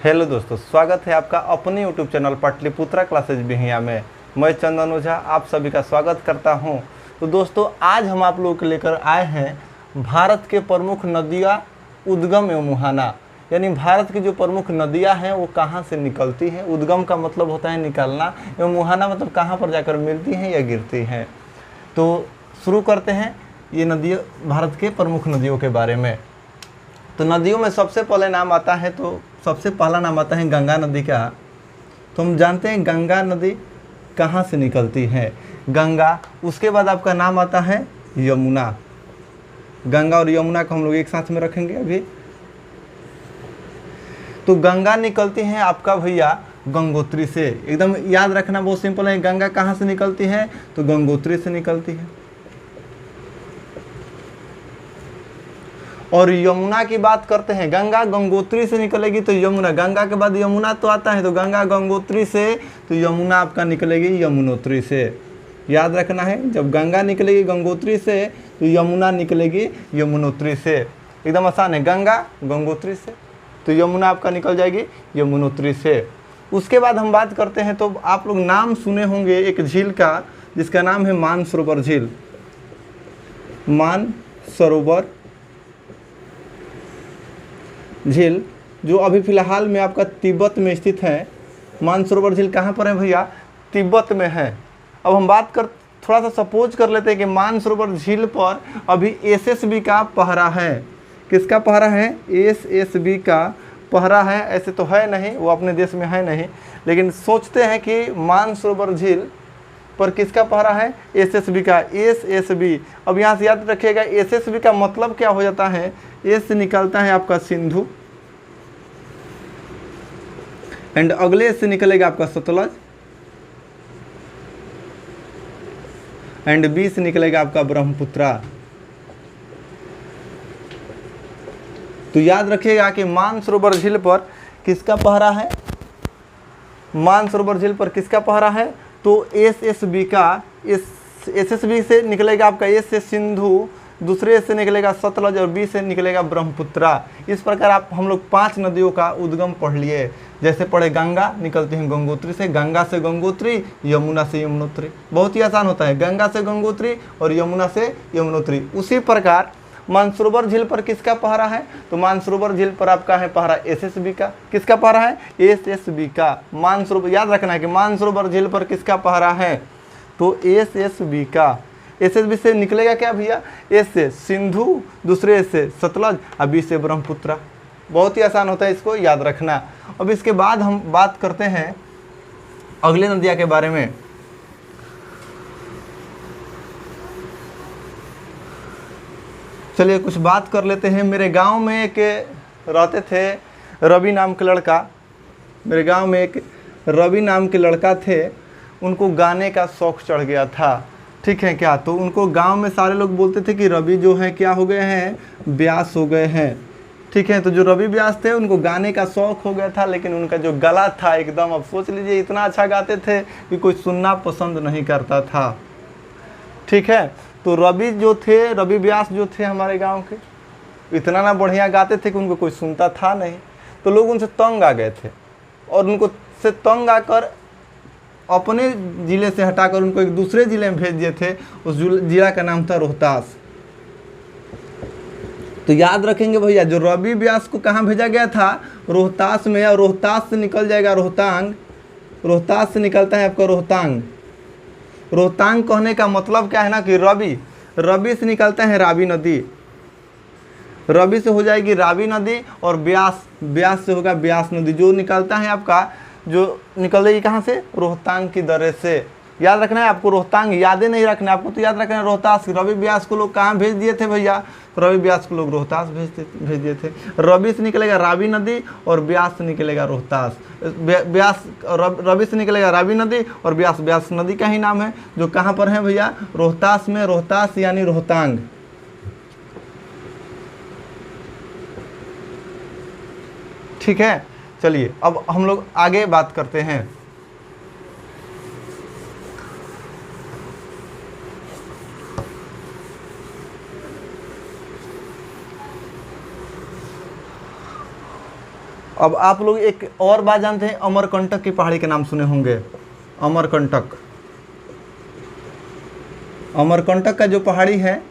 Hello दोस्तों, स्वागत है आपका अपने YouTube channel Pataliputra classes Bihiya में। मैं चंदन ओझा आप सभी का स्वागत करता हूं। तो दोस्तों, आज हम आप लोगों को लेकर आए हैं भारत के प्रमुख नदियां उद्गम एवं मुहाना। यानी भारत की जो प्रमुख नदियां हैं वो कहां से निकलती हैं। उद्गम का मतलब होता है निकलना, एवं मुहाना मतलब कहां पर जाकर मिलती हैं या गिरती हैं। तो शुरू करते हैं ये नदियाँ, भारत के प्रमुख नदियों के बारे में। तो नदियों में सबसे पहले नाम आता है, तो सबसे पहला नाम आता है गंगा नदी का। तो हम जानते हैं गंगा नदी कहाँ से निकलती है, गंगा। उसके बाद आपका नाम आता है यमुना। गंगा और यमुना को हम लोग एक साथ में रखेंगे अभी। तो गंगा निकलती है आपका भैया गंगोत्री से। एकदम याद रखना, बहुत सिंपल है। गंगा कहाँ से निकलती है, तो गंगोत्री से निकलती है। और यमुना की बात करते हैं, गंगा गंगोत्री से निकलेगी तो यमुना, गंगा के बाद यमुना तो आता है, तो गंगा गंगोत्री से, तो यमुना आपका निकलेगी यमुनोत्री से। याद रखना है, जब गंगा निकलेगी गंगोत्री से तो यमुना निकलेगी यमुनोत्री से। एकदम आसान है, गंगा गंगोत्री से तो यमुना आपका निकल जाएगी यमुनोत्री से। उसके बाद हम बात करते हैं, तो आप लोग नाम सुने होंगे एक झील का जिसका नाम है मानसरोवर झील। मानसरोवर झील जो अभी फ़िलहाल में आपका तिब्बत में स्थित है। मानसरोवर झील कहाँ पर है भैया, तिब्बत में है। अब हम बात कर, थोड़ा सा सपोज कर लेते हैं कि मानसरोवर झील पर अभी एसएसबी का पहरा है। किसका पहरा है, एसएसबी का पहरा है। ऐसे तो है नहीं, वो अपने देश में है नहीं, लेकिन सोचते हैं कि मानसरोवर झील पर किसका पहरा है, एसएसबी का। एसएसबी, अब यहाँ से याद रखिएगा एसएसबी का मतलब क्या हो जाता है। एस से निकलता है आपका सिंधु, एंड अगले से निकलेगा आपका सतलज, एंड बी से निकलेगा आपका ब्रह्मपुत्रा। तो याद रखिएगा कि मानसरोवर झील पर किसका पहरा है, मानसरोवर झील पर किसका पहरा है, तो एसएसबी का। एसएसबी से निकलेगा आपका एस से सिंधु, दूसरे से निकलेगा सतलज और बी से निकलेगा ब्रह्मपुत्रा। इस प्रकार आप हम लोग 5 नदियों का उद्गम पढ़ लिए। जैसे पढ़े, गंगा निकलती है गंगोत्री से, गंगा से गंगोत्री, यमुना से यमुनोत्री। बहुत ही आसान होता है, गंगा से गंगोत्री और यमुना से यमुनोत्री। उसी प्रकार मानसरोवर झील पर किसका पहरा है, तो मानसरोवर झील पर आपका है पहरा एसएसबी का। किसका पहरा है, एसएसबी का। मानसरोवर, याद रखना है कि मानसरोवर झील पर किसका पहरा है, तो एसएसबी का। एसएसबी से निकलेगा क्या भैया, एस से सिंधु, दूसरे से सतलज और बी से ब्रह्मपुत्रा। बहुत ही आसान होता है, इसको याद रखना। अब इसके बाद हम बात करते हैं अगले नदियाँ के बारे में। चलिए कुछ बात कर लेते हैं। मेरे गांव में एक रहते थे रवि नाम के लड़का। मेरे गांव में एक रवि नाम के लड़का थे, उनको गाने का शौक़ चढ़ गया था। ठीक है क्या, तो उनको गांव में सारे लोग बोलते थे कि रवि जो है क्या हो गए हैं, व्यास हो गए हैं। ठीक है, तो जो रवि व्यास थे उनको गाने का शौक़ हो गया था, लेकिन उनका जो गला था एकदम, अब सोच लीजिए इतना अच्छा गाते थे कि कोई सुनना पसंद नहीं करता था। ठीक है, तो रवि जो थे, रवि व्यास जो थे हमारे गांव के, इतना ना बढ़िया गाते थे कि उनको कोई सुनता था नहीं। तो लोग उनसे तंग आ गए थे, और उनको से तंग आकर अपने ज़िले से हटाकर उनको एक दूसरे ज़िले में भेज दिए थे। उस ज़िला का नाम था रोहतास। तो याद रखेंगे भैया, जो रवि व्यास को कहाँ भेजा गया था, रोहतास में। और रोहतास से निकल जाएगा रोहतांग। रोहतास से निकलता है आपका रोहतांग। रोहतांग कहने का मतलब क्या है ना, कि रवि से निकलता है रावी नदी, रवि से हो जाएगी रावी नदी, और व्यास से होगा व्यास नदी, जो निकलता है आपका, जो निकलेगी कहाँ से, रोहतांग की दर्रे से। याद रखना है आपको, रोहतांग यादें नहीं रखना है आपको, तो याद रखना है रोहतास। रवि व्यास को लोग कहाँ भेज दिए थे भैया, रवि व्यास को लोग रोहतास भेज दिए थे। रवि से निकलेगा रावी नदी और व्यास से निकलेगा रोहतास। रवि से निकलेगा रावी नदी और व्यास नदी का ही नाम है, जो कहाँ पर है भैया, रोहतास में। रोहतास यानी रोहतांग। ठीक है, चलिए अब हम लोग आगे बात करते हैं। अब आप लोग एक और बात जानते हैं, अमरकंटक की पहाड़ी के नाम सुने होंगे। अमरकंटक, अमरकंटक का जो पहाड़ी है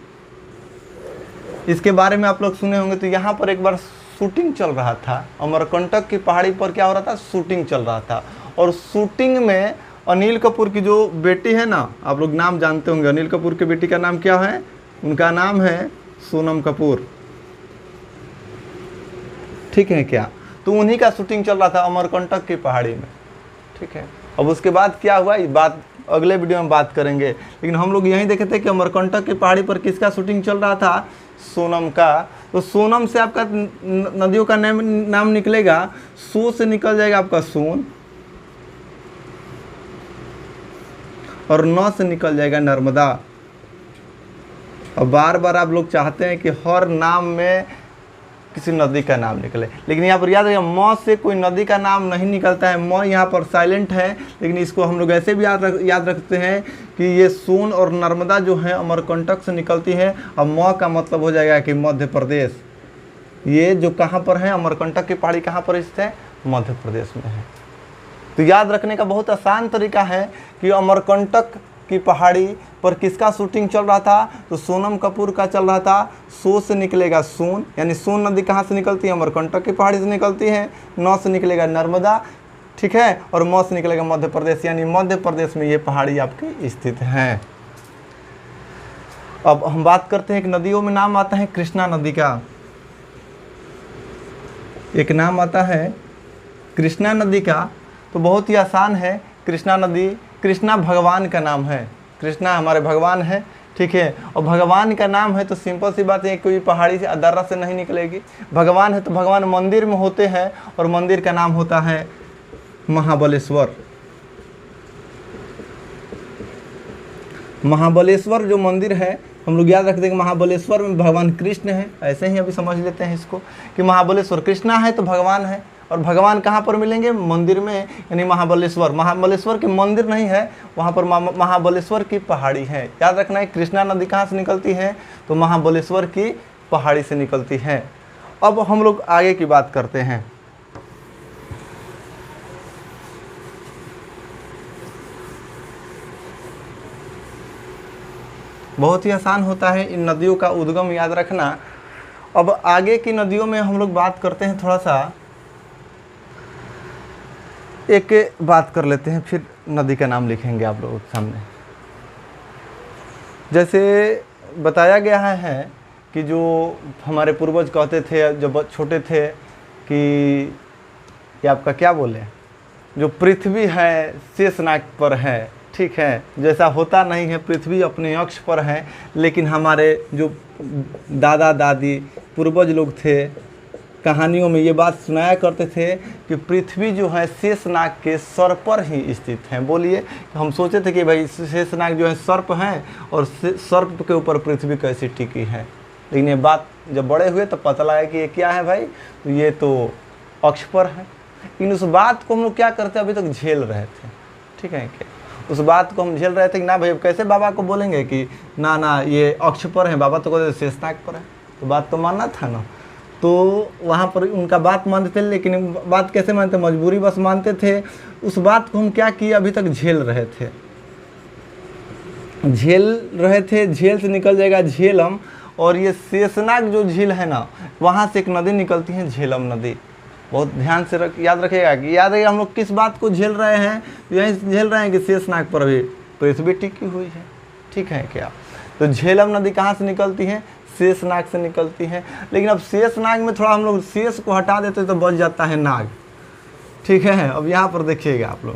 इसके बारे में आप लोग सुने होंगे। तो यहाँ पर एक बार शूटिंग चल रहा था, अमरकंटक की पहाड़ी पर क्या हो रहा था, शूटिंग चल रहा था। और शूटिंग में अनिल कपूर की जो बेटी है ना, आप लोग नाम जानते होंगे, अनिल कपूर की बेटी का नाम क्या है, उनका नाम है सोनम कपूर, ठीक है क्या। तो उन्हीं का शूटिंग चल रहा था अमरकंटक की पहाड़ी में, ठीक है। अब उसके बाद क्या हुआ, ये बात अगले वीडियो में बात करेंगे, लेकिन हम लोग यहीं देखे थे कि अमरकंटक की पहाड़ी पर किसका शूटिंग चल रहा था, सोनम का। तो सोनम से आपका नदियों का नाम निकलेगा, सो से निकल जाएगा आपका सोन, और न से निकल जाएगा नर्मदा। और बार बार आप लोग चाहते हैं कि हर नाम में किसी नदी का नाम निकले, लेकिन यहाँ पर याद रखिए म से कोई नदी का नाम नहीं निकलता है। म यहाँ पर साइलेंट है, लेकिन इसको हम लोग ऐसे भी याद रखते हैं कि ये सोन और नर्मदा जो है अमरकंटक से निकलती है। अब म का मतलब हो जाएगा कि मध्य प्रदेश। ये जो कहाँ पर है, अमरकंटक की पहाड़ी कहाँ पर स्थित है, मध्य प्रदेश में है। तो याद रखने का बहुत आसान तरीका है कि अमरकंटक की पहाड़ी पर किसका शूटिंग चल रहा था, तो सोनम कपूर का चल रहा था। सो से निकलेगा सोन, यानी सोन नदी कहाँ से निकलती है, अमरकंटक की पहाड़ी से निकलती है। न से निकलेगा नर्मदा, ठीक है, और म से निकलेगा मध्य प्रदेश, यानी मध्य प्रदेश में ये पहाड़ी आपकी स्थित है। अब हम बात करते हैं, एक नदियों में नाम आता है कृष्णा नदी का। एक नाम आता है कृष्णा नदी का, तो बहुत ही आसान है। कृष्णा नदी, कृष्णा भगवान का नाम है, कृष्णा हमारे भगवान है, ठीक है। और भगवान का नाम है तो सिंपल सी बात है, कोई पहाड़ी से अदर्रा से नहीं निकलेगी। भगवान है तो भगवान मंदिर में होते हैं, और मंदिर का नाम होता है महाबलेश्वर। महाबलेश्वर जो मंदिर है, हम लोग याद रखते हैं कि महाबलेश्वर में भगवान कृष्ण है। ऐसे ही अभी समझ लेते हैं इसको कि महाबलेश्वर कृष्णा है तो भगवान है, और भगवान कहाँ पर मिलेंगे, मंदिर में, यानी महाबलेश्वर। महाबलेश्वर के मंदिर नहीं है, वहाँ पर महाबलेश्वर की पहाड़ी है। याद रखना है, कृष्णा नदी कहाँ से निकलती है, तो महाबलेश्वर की पहाड़ी से निकलती है। अब हम लोग आगे की बात करते हैं। बहुत ही आसान होता है इन नदियों का उद्गम याद रखना। अब आगे की नदियों में हम लोग बात करते हैं, थोड़ा सा एक बात कर लेते हैं, फिर नदी का नाम लिखेंगे आप लोगों के सामने। जैसे बताया गया है कि जो हमारे पूर्वज कहते थे जब छोटे थे कि ये आपका क्या बोले, जो पृथ्वी है शेषनाग पर है, ठीक है। जैसा होता नहीं है, पृथ्वी अपने अक्ष पर है, लेकिन हमारे जो दादा दादी पूर्वज लोग थे, कहानियों में ये बात सुनाया करते थे कि पृथ्वी जो है शेषनाग के सर पर ही स्थित है। बोलिए, हम सोचे थे कि भाई शेषनाग जो है सर्प हैं, और सर्प के ऊपर पृथ्वी कैसे टिकी है, लेकिन ये बात जब बड़े हुए तब पता लगा कि ये क्या है भाई, तो ये तो अक्ष पर है। लेकिन उस बात को हम लोग क्या करते अभी तक झेल रहे थे, ठीक है क्या, उस बात को हम झेल रहे थे कि ना भाई कैसे बाबा को बोलेंगे कि ना ना ये अक्ष पर है, बाबा तो कहते शेषनाग पर है, तो बात तो मानना था ना। तो वहाँ पर उनका बात मानते थे, लेकिन बात कैसे मानते, मजबूरी बस मानते थे। उस बात को हम क्या किए, अभी तक झेल रहे थे, झेल से निकल जाएगा झेलम। और ये शेषनाग जो झील है ना, वहाँ से एक नदी निकलती है, झेलम नदी। बहुत ध्यान से याद रखिएगा कि याद रखिएगा हम लोग किस बात को झेल रहे हैं, यही झेल रहे हैं कि शेषनाग पर भी पृथ्वी टिकी हुई है, ठीक है क्या। तो झेलम नदी कहाँ से निकलती है, शेषनाग से निकलती है। लेकिन अब शेषनाग में थोड़ा हम लोग शेष को हटा देते तो बच जाता है नाग, ठीक है। अब यहाँ पर देखिएगा आप लोग,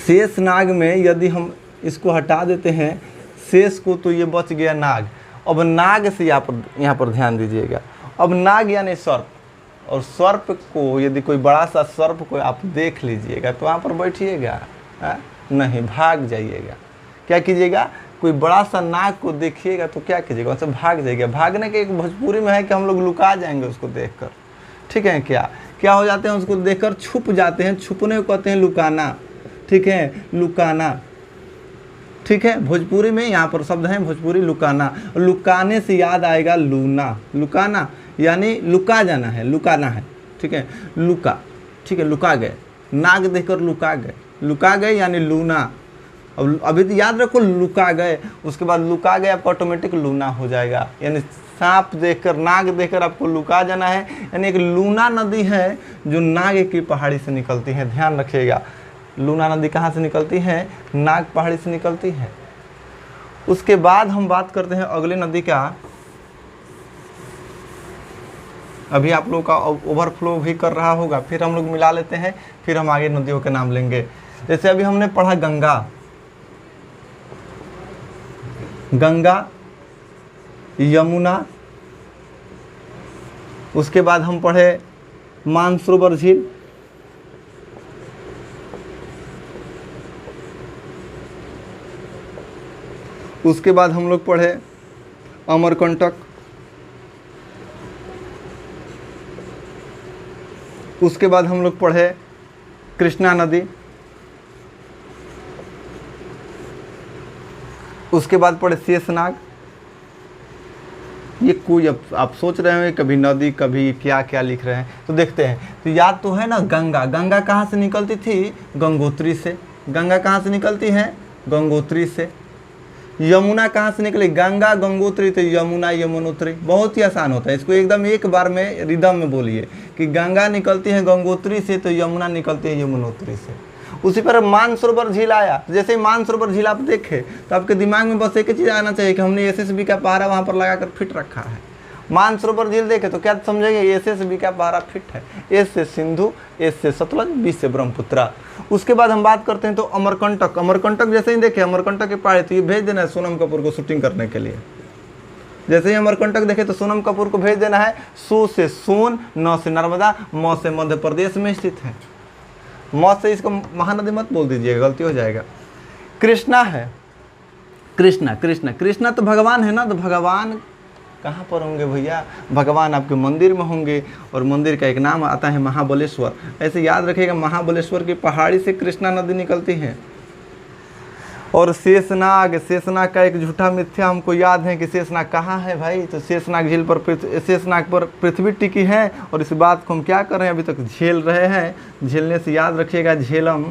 शेषनाग में यदि हम इसको हटा देते हैं शेष को, तो ये बच गया नाग। अब नाग से यहाँ पर ध्यान दीजिएगा। अब नाग यानी सर्प, और सर्प को यदि कोई बड़ा सा सर्प को आप देख लीजिएगा तो वहाँ पर बैठिएगा नहीं, भाग जाइएगा। क्या कीजिएगा, कोई बड़ा सा नाग को देखिएगा तो क्या कीजिएगा, वहाँ से भाग जाइएगा। भागने के एक भोजपुरी में है कि हम लोग लुका जाएंगे उसको देखकर, ठीक है क्या हो जाते हैं, उसको देखकर छुप जाते हैं। छुपने को कहते हैं लुकाना, ठीक है, लुकाना, ठीक है। भोजपुरी में यहाँ पर शब्द है भोजपुरी लुकाना। लुकाने से याद आएगा लूना, लुकाना यानी लुका जाना है, लुकाना है, ठीक है, लुका, ठीक है, लुका गए, नाग देखकर लुका गए, लुका गए यानी लूना। अब अभी तो याद रखो लुका गए, उसके बाद लुका गए आपका ऑटोमेटिक लूना हो जाएगा, यानी सांप देखकर, नाग देखकर आपको लुका जाना है। यानी एक लूना नदी है जो नाग की पहाड़ी से निकलती है, ध्यान रखिएगा। लूना नदी कहाँ से निकलती है? नाग पहाड़ी से निकलती है। उसके बाद हम बात करते हैं अगली नदी का। अभी आप लोगों का ओवरफ्लो भी कर रहा होगा, फिर हम लोग मिला लेते हैं, फिर हम आगे नदियों के नाम लेंगे। जैसे अभी हमने पढ़ा गंगा, गंगा, यमुना, उसके बाद हम पढ़े मानसरोवर झील, उसके बाद हम लोग पढ़े अमरकंटक, उसके बाद हम लोग पढ़े कृष्णा नदी, उसके बाद पढ़े शेषनाग। ये कोई अब आप सोच रहे होंगे कभी नदी कभी क्या क्या लिख रहे हैं, तो देखते हैं। तो याद तो है ना गंगा, गंगा कहाँ से निकलती थी? गंगोत्री से। गंगा कहाँ से निकलती है? गंगोत्री से। यमुना कहाँ से निकली? गंगा गंगोत्री, तो यमुना यमुनोत्री। बहुत ही आसान होता है, इसको एकदम एक बार में रिदम में बोलिए कि गंगा निकलती है गंगोत्री से, तो यमुना निकलती है यमुनोत्री से। उसी पर मानसरोवर झील आया, जैसे ही मानसरोवर झील आप देखें तो आपके दिमाग में बस एक ही चीज़ आना चाहिए कि हमने एसएसबी का पहरा वहाँ पर लगाकर फिट रखा है। मानसरोवर झील देखे तो क्या समझेंगे? एसएसबी का पहरा फिट है। एस से सिंधु, एस से सतलज, बी से ब्रह्मपुत्रा। उसके बाद हम बात करते हैं तो अमरकंटक। अमरकंटक जैसे ही देखे अमरकंटक के पहाड़ी, तो ये भेज देना है सोनम कपूर को शूटिंग करने के लिए। जैसे ही अमरकंटक देखे तो सोनम कपूर को भेज देना है। सो से सोन, न से नर्मदा, म से मध्य प्रदेश में स्थित है। म से इसको महानदी मत बोल दीजिएगा, गलती हो जाएगा। कृष्णा है, कृष्णा, कृष्णा, कृष्णा तो भगवान है ना, तो भगवान कहाँ पर होंगे भैया? भगवान आपके मंदिर में होंगे, और मंदिर का एक नाम आता है महाबलेश्वर। ऐसे याद रखिएगा, महाबलेश्वर की पहाड़ी से कृष्णा नदी निकलती है। और शेषनाग, शेषनाग का एक झूठा मिथ्या हमको याद है कि शेषनाग कहाँ है भाई? तो शेषनाग झील पर, शेषनाग पर पृथ्वी टिकी है, और इस बात को हम क्या कर रहे हैं? अभी तक झेल रहे हैं। झेलने से याद रखिएगा झेलम।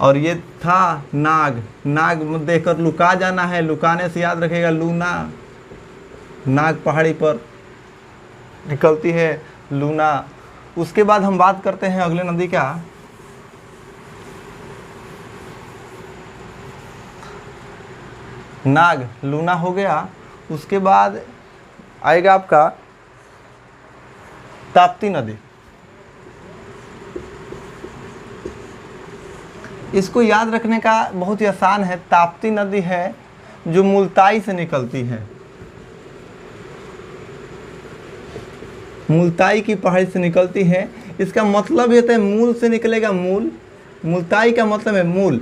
और ये था नाग, नाग देखकर लुका जाना है, लुकाने से याद रखिएगा लूना। नाग पहाड़ी पर निकलती है लूना। उसके बाद हम बात करते हैं अगले नदी का। नाग, लूना हो गया। उसके बाद आएगा आपका ताप्ती नदी। इसको याद रखने का बहुत ही आसान है। ताप्ती नदी है जो मुल्ताई से निकलती है, मुल्ताई की पहाड़ी से निकलती है। इसका मतलब ये है मूल से निकलेगा मूल। मुल्ताई का मतलब है मूल,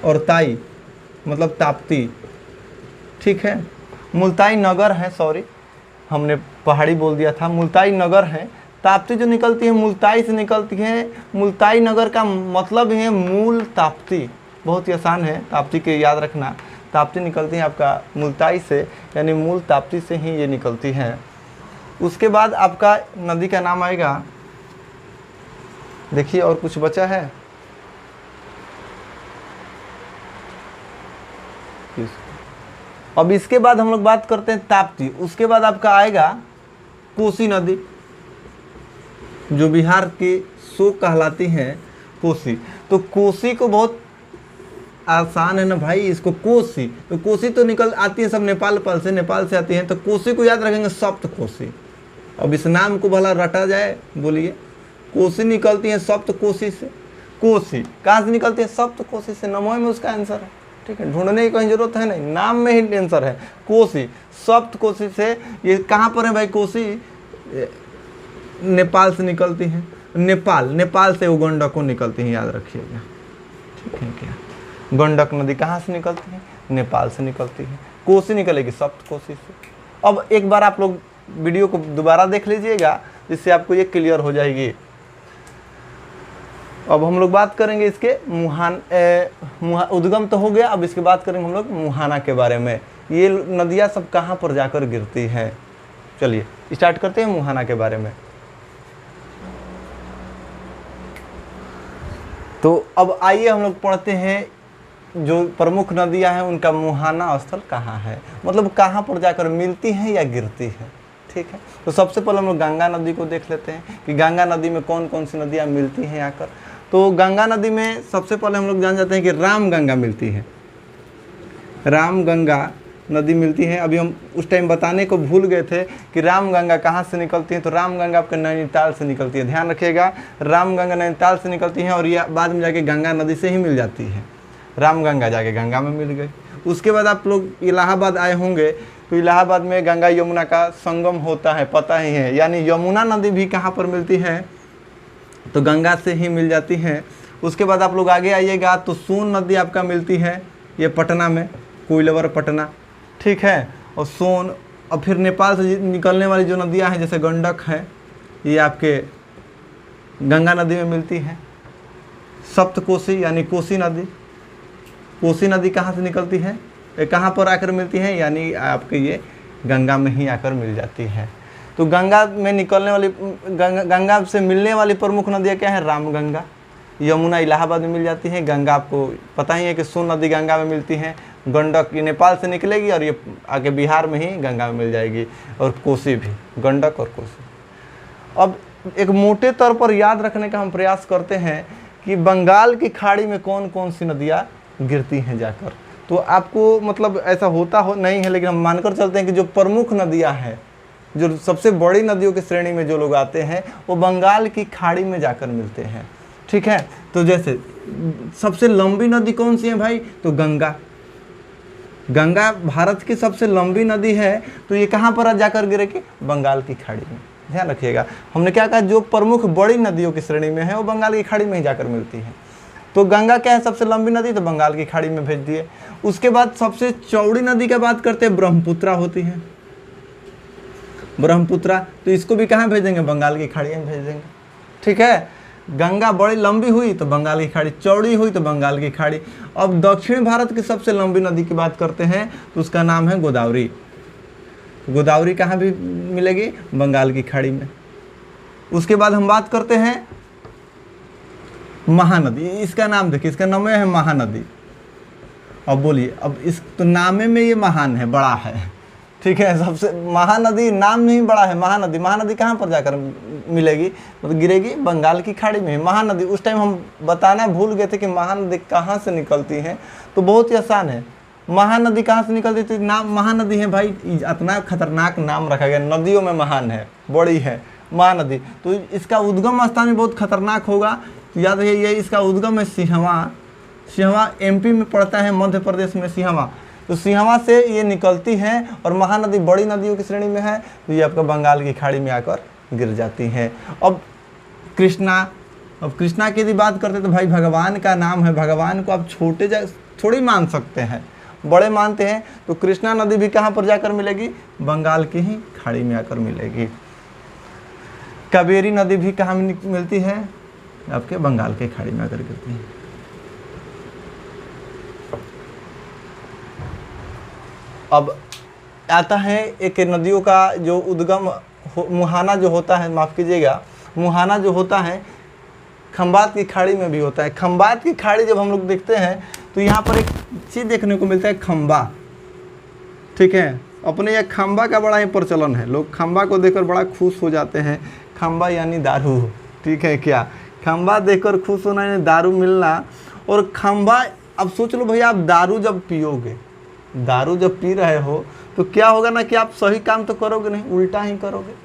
और ताई मतलब ताप्ती, ठीक है। मुल्ताई नगर है, सॉरी हमने पहाड़ी बोल दिया था, मुल्ताई नगर है। ताप्ती जो निकलती है मुल्ताई से निकलती है। मुल्ताई नगर का मतलब है मूल ताप्ती। बहुत ही आसान है, ताप्ती के याद रखना। ताप्ती निकलती है आपका मुल्ताई से, यानी मूल ताप्ती से ही ये निकलती है। उसके बाद आपका नदी का नाम आएगा, देखिए और कुछ बचा है? अब इसके बाद हम लोग बात करते हैं ताप्ती। उसके बाद आपका आएगा कोसी नदी, जो बिहार की शोक कहलाती है कोसी। तो कोसी को बहुत आसान है ना भाई, इसको कोसी, तो कोसी तो निकल आती है सब नेपाल से, नेपाल से आती है, तो कोसी को याद रखेंगे सप्त कोसी। अब इस नाम को भला रटा जाए, बोलिए। कोसी निकलती है सप्त कोसी से। कोसी कहाँ से निकलती है? सप्त कोसी से। नमो में उसका आंसर है, ठीक है, ढूंढने की कोई जरूरत है नहीं, नाम में ही आंसर है। कोसी, सप्त कोसी से। ये कहाँ पर है भाई? कोसी नेपाल से निकलती है। नेपाल, नेपाल से वो गंडक को निकलती है, याद रखिएगा, ठीक है क्या? गंडक नदी कहाँ से निकलती है? नेपाल से निकलती है। कोसी निकलेगी सप्त कोसी से। अब एक बार आप लोग वीडियो को दोबारा देख लीजिएगा, जिससे आपको ये क्लियर हो जाएगी। अब हम लोग बात करेंगे इसके उद्गम तो हो गया, अब इसके बात करेंगे हम लोग मुहाना के बारे में। ये नदियाँ सब कहाँ पर जाकर गिरती हैं। चलिए स्टार्ट करते हैं मुहाना के बारे में। तो अब आइए हम लोग पढ़ते हैं जो प्रमुख नदियां हैं उनका मुहाना स्थल कहाँ है, मतलब कहाँ पर जाकर मिलती हैं या गिरती है। ठीक है, तो सबसे पहले हम लोग गंगा नदी को देख लेते हैं कि गंगा नदी में कौन कौन सी नदियाँ मिलती हैं आकर। तो गंगा नदी में सबसे पहले हम लोग जान जाते हैं कि राम गंगा मिलती है, राम गंगा नदी मिलती है। अभी हम उस टाइम बताने को भूल गए थे कि राम गंगा कहाँ से निकलती है। तो राम गंगा आपके नैनीताल से निकलती है, ध्यान रखिएगा, राम गंगा नैनीताल से निकलती है और ये बाद में जाके गंगा नदी से ही मिल जाती है। राम गंगा जाके गंगा में मिल गई। उसके बाद आप लोग इलाहाबाद आए होंगे, तो इलाहाबाद में गंगा यमुना का संगम होता है, पता ही है, यानी यमुना नदी भी कहाँ पर मिलती है, तो गंगा से ही मिल जाती है। उसके बाद आप लोग आगे आइएगा तो सोन नदी आपका मिलती है, ये पटना में, कोइलवर पटना। ठीक है, और सोन, और फिर नेपाल से निकलने वाली जो नदियाँ हैं जैसे गंडक है, ये आपके गंगा नदी में मिलती है। सप्तकोशी यानी कोसी नदी, कोसी नदी कहाँ से निकलती है, ये कहाँ पर आकर मिलती है, यानी आपके ये गंगा में ही आकर मिल जाती है। तो गंगा में निकलने वाली गंगा से मिलने वाली प्रमुख नदियाँ क्या है, रामगंगा, यमुना इलाहाबाद में मिल जाती है, गंगा आपको पता ही है कि सोन नदी गंगा में मिलती है, गंडक ये नेपाल से निकलेगी और ये आगे बिहार में ही गंगा में मिल जाएगी, और कोसी भी, गंडक और कोसी। अब एक मोटे तौर पर याद रखने का हम प्रयास करते हैं कि बंगाल की खाड़ी में कौन कौन सी नदियाँ गिरती हैं जाकर। तो आपको मतलब ऐसा होता हो नहीं है, लेकिन हम मानकर चलते हैं कि जो प्रमुख नदियाँ हैं, जो सबसे बड़ी नदियों की श्रेणी में जो लोग आते हैं, वो बंगाल की खाड़ी में जाकर मिलते हैं। ठीक है, तो जैसे सबसे लंबी नदी कौन सी है भाई, तो गंगा, गंगा भारत की सबसे लंबी नदी है, तो ये कहाँ पर जाकर गिरेगी, बंगाल की खाड़ी में। ध्यान रखिएगा, हमने क्या कहा, जो प्रमुख बड़ी नदियों की श्रेणी में है वो बंगाल की खाड़ी में ही जाकर मिलती है। तो गंगा क्या है, सबसे लंबी नदी, तो बंगाल की खाड़ी में भेज दिए। उसके बाद सबसे चौड़ी नदी की बात करते हैं, ब्रह्मपुत्रा होती है, ब्रह्मपुत्रा, तो इसको भी कहाँ भेजेंगे, बंगाल की खाड़ी में भेज देंगे। ठीक है, गंगा बड़ी लंबी हुई तो बंगाल की खाड़ी, चौड़ी हुई तो बंगाल की खाड़ी। अब दक्षिण भारत की सबसे लंबी नदी की बात करते हैं, तो उसका नाम है गोदावरी। गोदावरी कहाँ भी मिलेगी, बंगाल की खाड़ी में। उसके बाद हम बात करते हैं महानदी, इसका नाम देखिए, इसका नाम है महानदी। अब बोलिए, अब इस तो नामे में ये महान है, बड़ा है। ठीक है, सबसे महानदी, नाम नहीं बड़ा है, महानदी, महानदी कहाँ पर जाकर मिलेगी, मतलब गिरेगी, बंगाल की खाड़ी में। महानदी, उस टाइम हम बताना भूल गए थे कि महानदी कहाँ से निकलती है, तो बहुत ही आसान है। महानदी कहाँ से निकलती थी, नाम महानदी है भाई, इतना खतरनाक नाम रखा गया, नदियों में महान है, बड़ी है महानदी, तो इसका उद्गम स्थान भी बहुत खतरनाक होगा। याद रखिए, ये इसका उद्गम है सिंहवा, सिंहवा एमपी में पड़ता है, मध्य प्रदेश में सिंहवा, तो सिंहवा से ये निकलती है और महानदी बड़ी नदियों की श्रेणी में है, तो ये आपका बंगाल की खाड़ी में आकर गिर जाती है। अब कृष्णा, अब कृष्णा की यदि बात करते तो भाई भगवान का नाम है, भगवान को आप छोटे थोड़ी मान सकते हैं, बड़े मानते हैं। तो कृष्णा नदी भी कहाँ पर जाकर मिलेगी, बंगाल की ही खाड़ी में आकर मिलेगी। कावेरी नदी भी कहाँ मिलती है, आपके बंगाल के खाड़ी में आकर गिरती है। अब आता है एक नदियों का जो उद्गम, मुहाना जो होता है, माफ़ कीजिएगा, मुहाना जो होता है खंबात की खाड़ी में भी होता है। खंबात की खाड़ी जब हम लोग देखते हैं तो यहाँ पर एक चीज़ देखने को मिलता है, खंबा। ठीक है, अपने यहाँ खंबा का बड़ा ही प्रचलन है, लोग खंबा को देखकर बड़ा खुश हो जाते हैं। खंबा यानी दारू, ठीक है, क्या खंबा देखकर खुश होना यानी दारू मिलना। और खंबा, अब सोच लो भैया, आप दारू जब पियोगे, दारू जब पी रहे हो तो क्या होगा ना कि आप सही काम तो करोगे नहीं, उल्टा ही करोगे।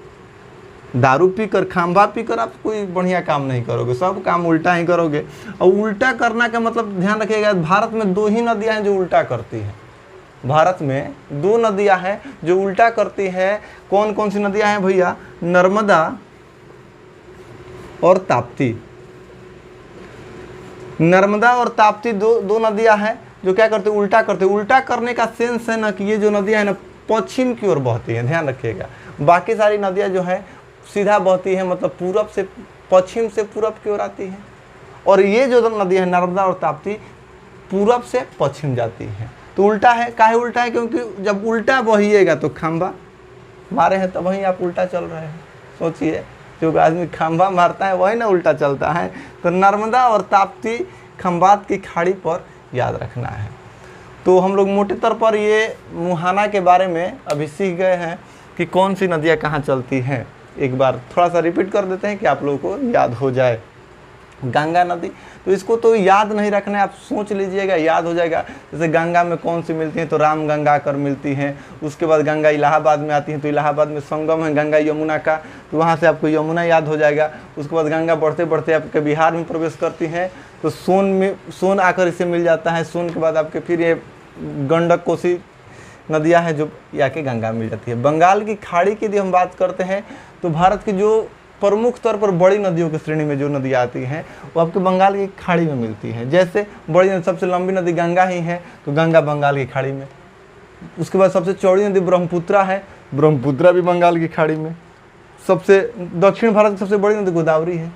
दारू पीकर, खंभा पीकर आप कोई बढ़िया काम नहीं करोगे, सब काम उल्टा ही करोगे। और उल्टा करना का मतलब ध्यान रखिएगा, भारत में 2 ही नदियां हैं जो उल्टा करती हैं। भारत में 2 नदियां हैं जो उल्टा करती हैं। कौन कौन सी नदियां हैं भैया, नर्मदा और ताप्ती। नर्मदा और ताप्ती दो नदियां हैं जो क्या करते, उल्टा करते। उल्टा करने का सेंस है ना कि ये जो नदियां हैं ना पश्चिम की ओर बहती हैं, ध्यान रखिएगा। बाकी सारी नदियां जो हैं सीधा बहती हैं, मतलब पूरब से, पश्चिम से पूरब की ओर आती हैं। और ये जो नदियां हैं नर्मदा और ताप्ती पूरब से पश्चिम जाती हैं। तो उल्टा है, काहे उल्टा है? क्योंकि जब उल्टा बहिएगा तो खंभा मारे हैं, तब वहीं आप उल्टा चल रहे हैं। सोचिए, जो आदमी खंभा मारता है वही ना उल्टा चलता है। तो नर्मदा और ताप्ती खंबात की खाड़ी पर याद रखना है। तो हम लोग मोटे तौर पर ये मुहाना के बारे में अभी सीख गए हैं कि कौन सी नदियाँ कहाँ चलती हैं। एक बार थोड़ा सा रिपीट कर देते हैं कि आप लोगों को याद हो जाए। गंगा नदी, तो इसको तो याद नहीं रखना है, आप सोच लीजिएगा, याद हो जाएगा। जैसे गंगा में कौन सी मिलती हैं, तो राम गंगा कर मिलती हैं। उसके बाद गंगा इलाहाबाद में आती हैं, तो इलाहाबाद में संगम है गंगा यमुना का, तो वहाँ से आपको यमुना याद हो जाएगा। उसके बाद गंगा बढ़ते बढ़ते आपके बिहार में प्रवेश करती हैं, तो सोन में सोन आकर इसे मिल जाता है। सोन के बाद आपके फिर ये गंडक कोसी नदियाँ हैं जो आके गंगा मिल जाती है। बंगाल की खाड़ी की यदि हम बात करते हैं तो भारत की जो प्रमुख तौर पर बड़ी नदियों की श्रेणी में जो नदियाँ आती हैं वो आपके बंगाल की खाड़ी में मिलती हैं। जैसे बड़ी नदी, सबसे लंबी नदी गंगा ही है, तो गंगा बंगाल की खाड़ी में। उसके बाद सबसे चौड़ी नदी ब्रह्मपुत्रा है, ब्रह्मपुत्रा भी बंगाल की खाड़ी में। सबसे दक्षिण भारत की सबसे बड़ी नदी गोदावरी है,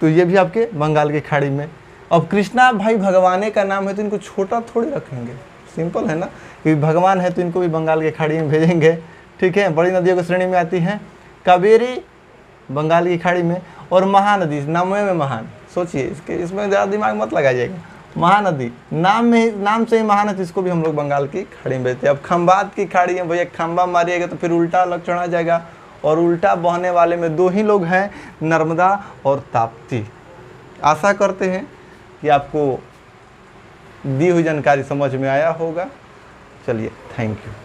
तो ये भी आपके बंगाल की खाड़ी में। अब कृष्णा भाई भगवाने का नाम है, तो इनको छोटा थोड़ी रखेंगे, सिंपल है ना, कि भगवान है तो इनको भी बंगाल की खाड़ी में भेजेंगे। ठीक है, बड़ी नदियों की श्रेणी में आती हैं। कावेरी बंगाल की खाड़ी में, और महानदी नाम में महान। सोचिए, इसमें ज़्यादा दिमाग मत लगाइएगा। महानदी नाम से ही महान है, तो इसको भी हम लोग बंगाल की खाड़ी में भेजते हैं। अब खंबात की खाड़ी है भैया, खंबा मारिएगा तो फिर उल्टा लक्षण आ जाएगा, और उल्टा बहने वाले में दो ही लोग हैं, नर्मदा और ताप्ती। आशा करते हैं कि आपको दी हुई जानकारी समझ में आया होगा। चलिए, थैंक यू।